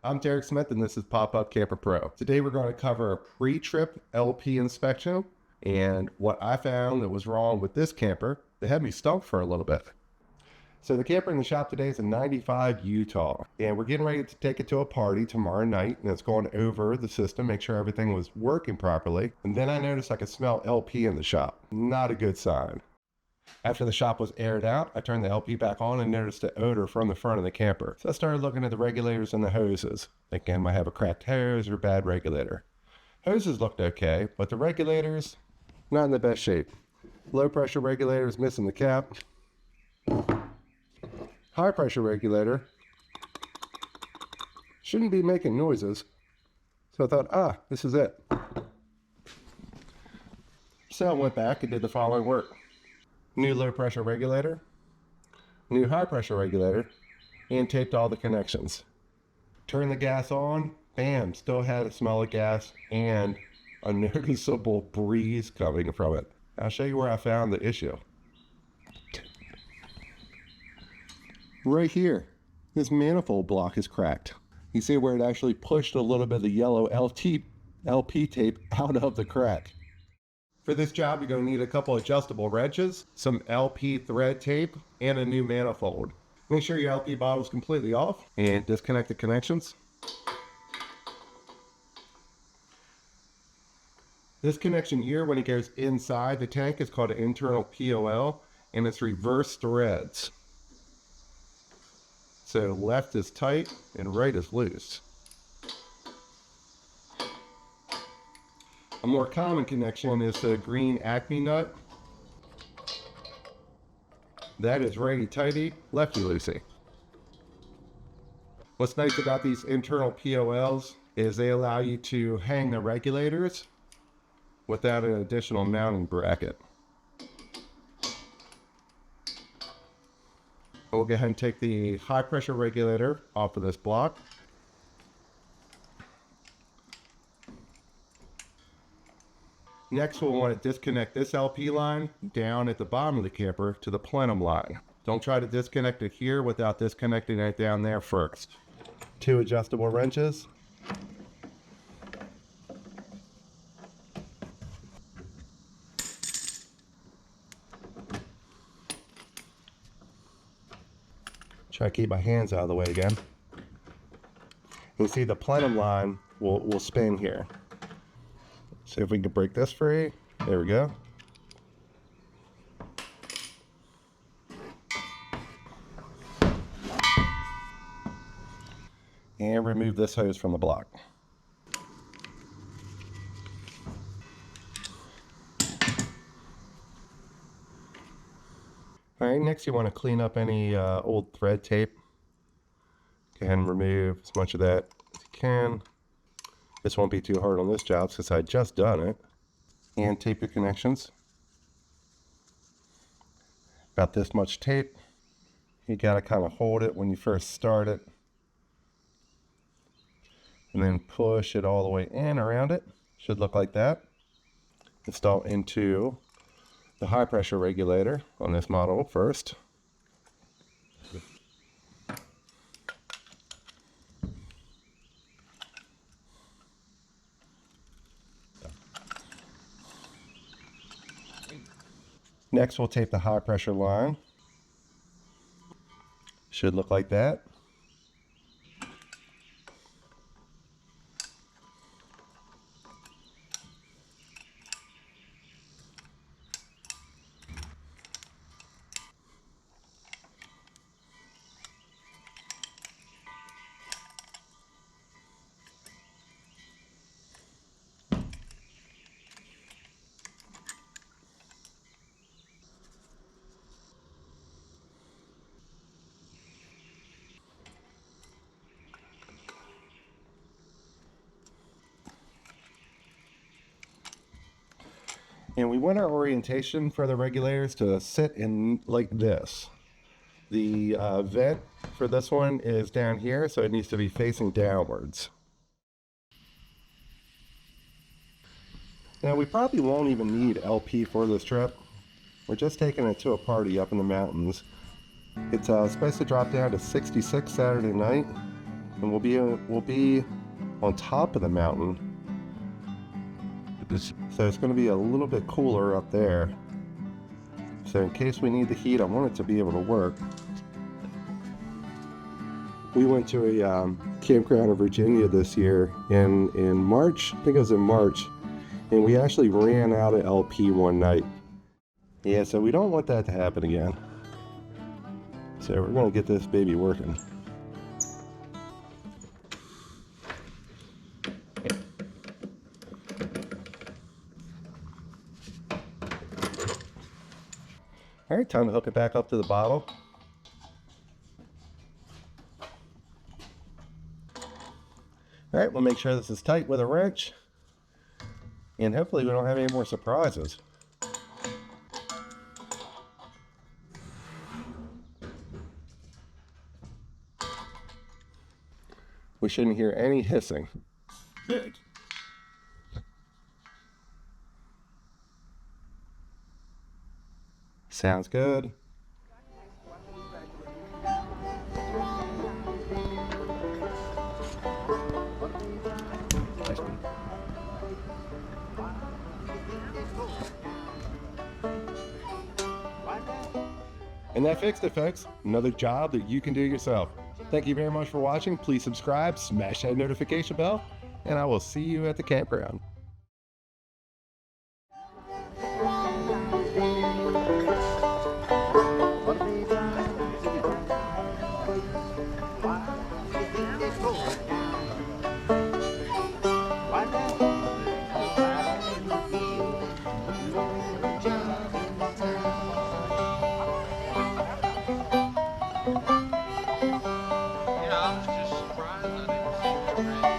I'm Derek Smith and this is Pop-Up Camper Pro. Today we're going to cover a pre-trip LP inspection and what I found that was wrong with this camper that had me stumped for a little bit. So the camper in the shop today is a 95 Utah and we're getting ready to take it to a party tomorrow night, and it's going over the system, make sure everything was working properly. And then I noticed I could smell LP in the shop. Not a good sign. After the shop was aired out, I turned the LP back on and noticed the odor from the front of the camper. So I started looking at the regulators and the hoses, thinking I might have a cracked hose or bad regulator. Hoses looked okay, but the regulators, not in the best shape. Low pressure regulator is missing the cap. High pressure regulator shouldn't be making noises. So I thought, this is it. So I went back and did the following work. New low pressure regulator, new high pressure regulator, and taped all the connections. Turned the gas on, bam, still had a smell of gas and a noticeable breeze coming from it. I'll show you where I found the issue. Right here, this manifold block is cracked. You see where it actually pushed a little bit of the yellow LP tape out of the crack. For this job, you're going to need a couple adjustable wrenches, some LP thread tape, and a new manifold. Make sure your LP bottle is completely off and disconnect the connections. This connection here, when it goes inside the tank, is called an internal POL, and it's reverse threads. So left is tight and right is loose. A more common connection is the green Acme nut. That is righty-tighty, lefty-loosey. What's nice about these internal POLs is they allow you to hang the regulators without an additional mounting bracket. We'll go ahead and take the high pressure regulator off of this block. Next, we'll want to disconnect this LP line down at the bottom of the camper to the plenum line. Don't try to disconnect it here without disconnecting it down there first. 2 adjustable wrenches. Try to keep my hands out of the way again. You see the plenum line will spin here. See if we can break this free. There we go. And remove this hose from the block. All right, next you want to clean up any old thread tape. Go ahead and remove as much of that as you can. This won't be too hard on this job since I just done it. And tape your connections. About this much tape. You gotta kind of hold it when you first start it. And then push it all the way in around it. Should look like that. Install into the high pressure regulator on this model first. Next, we'll tape the high pressure line. Should look like that. And we want our orientation for the regulators to sit in like this. The vent for this one is down here, so it needs to be facing downwards. Now we probably won't even need LP for this trip. We're just taking it to a party up in the mountains. It's supposed to drop down to 66 Saturday night. and we'll be on top of the mountain. So it's going to be a little bit cooler up there. So in case we need the heat, I want it to be able to work. We went to a campground in Virginia this year in March. I think it was in March, and we actually ran out of LP one night. Yeah, so we don't want that to happen again. So we're going to get this baby working. All right, time to hook it back up to the bottle. All right, we'll make sure this is tight with a wrench, and hopefully we don't have any more surprises. We shouldn't hear any hissing. Sounds good. And that fixed it, folks. Another job that you can do yourself. Thank you very much for watching. Please subscribe, smash that notification bell, and I will see you at the campground. I was just surprised I didn't see it.